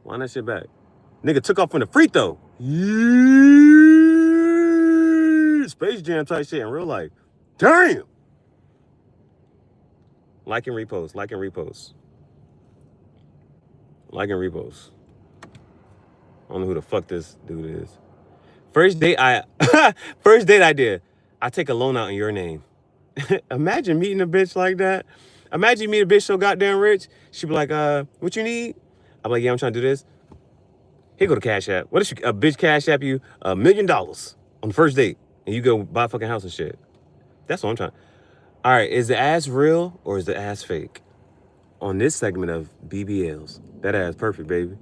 Wind that shit back. Nigga took off from the free throw. Space Jam type shit in real life. Damn. Like and repost. Like and repost. Like and repost. I don't know who the fuck this dude is. First date idea. I take a loan out in your name. Imagine meeting a bitch like that. Imagine you meet a bitch so goddamn rich. She be like, what you need? I'm like, yeah, I'm trying to do this. Here go the Cash App. What if a bitch Cash App you $1 million on the first date and you go buy a fucking house and shit? That's what I'm trying. All right, is the ass real or is the ass fake? On this segment of BBLs, that ass perfect, baby.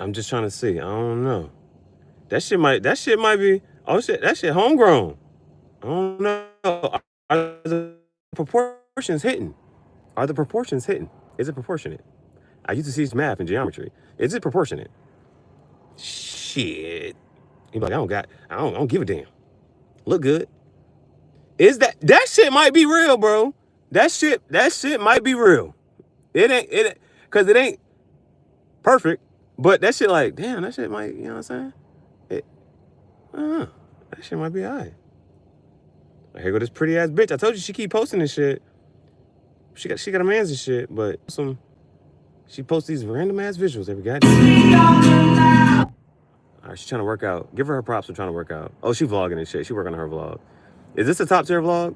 I'm just trying to see. I don't know. That shit might be. Oh shit, that shit homegrown. I don't know. Are the proportions hitting? Are the proportions hitting? Is it proportionate? I used to teach math and geometry. Is it proportionate? Shit. He be like, I don't give a damn. Look good. Is that shit might be real, bro? That shit might be real. Cause it ain't perfect, but that shit like, damn, that shit might, you know what I'm saying? That shit might be alright. Here go this pretty ass bitch. I told you she keep posting this shit. She got a man's and shit, but she posts these random ass visuals every goddamn. All right, she's trying to work out. Give her props for trying to work out. Oh, she vlogging and shit. She working on her vlog. Is this a top tier vlog?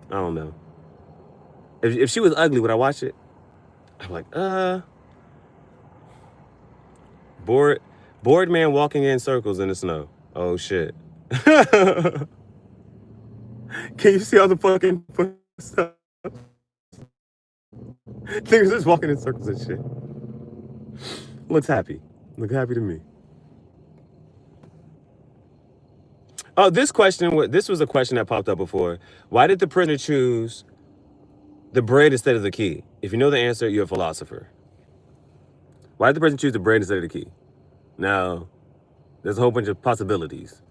I don't know. If she was ugly, would I watch it? I'm like, bored man walking in circles in the snow. Oh shit. Can you see all the fucking stuff? Niggas just walking in circles and shit. Looks happy. Look happy to me. Oh, this was a question that popped up before. Why did the prisoner choose the bread instead of the key? If you know the answer, you're a philosopher. Why did the person choose the bread instead of the key? Now, there's a whole bunch of possibilities.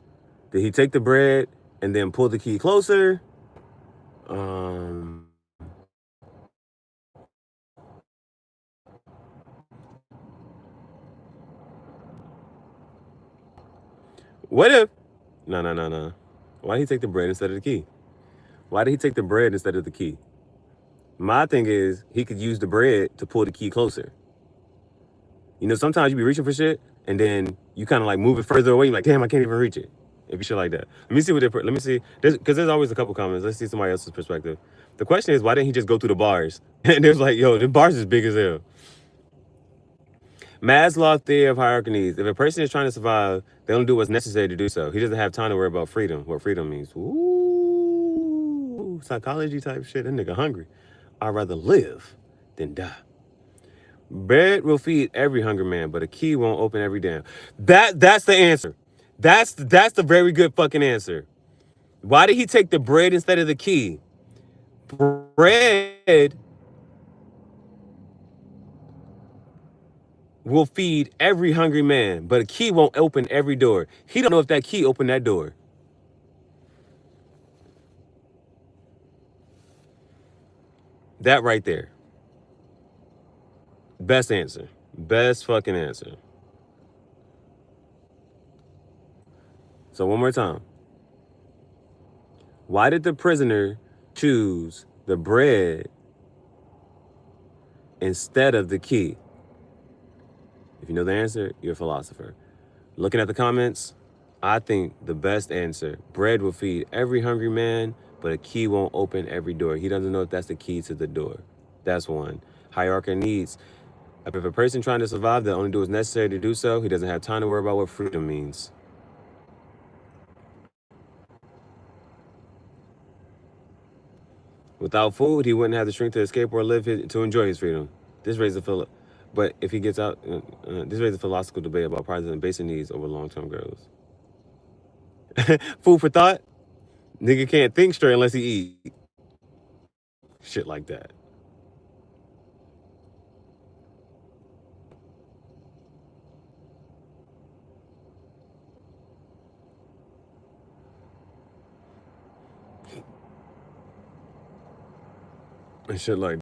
Did he take the bread and then pull the key closer? What if? No. Why did he take the bread instead of the key? Why did he take the bread instead of the key? My thing is, he could use the bread to pull the key closer. You know, sometimes you be reaching for shit, and then you kind of like move it further away. You're like, damn, I can't even reach it. If you shit like that. Let me see let me see. Because there's always a couple comments. Let's see somebody else's perspective. The question is, why didn't he just go through the bars? And there's like, yo, the bars is big as hell. Maslow's theory of hierarchy needs. If a person is trying to survive, they only do what's necessary to do so. He doesn't have time to worry about freedom. What freedom means. Ooh, psychology type shit. That nigga hungry. I'd rather live than die. Bread will feed every hungry man, but a key won't open every dam. That's the answer. That's the very good fucking answer. Why did he take the bread instead of the key? Bread will feed every hungry man, but a key won't open every door. He don't know if that key opened that door. That right there. Best answer. Best fucking answer. So one more time. Why did the prisoner choose the bread instead of the key? If you know the answer, you're a philosopher. Looking at the comments, I think the best answer, bread will feed every hungry man, but a key won't open every door. He doesn't know if that's the key to the door. That's one. Hierarchy needs. If a person trying to survive, they only do what's necessary to do so, he doesn't have time to worry about what freedom means. Without food, he wouldn't have the strength to escape or to enjoy his freedom. This raises but if he gets out, this raises a philosophical debate about prioritizing basic needs over long-term goals. Food for thought? Nigga can't think straight unless he eat. Shit like that. And shit like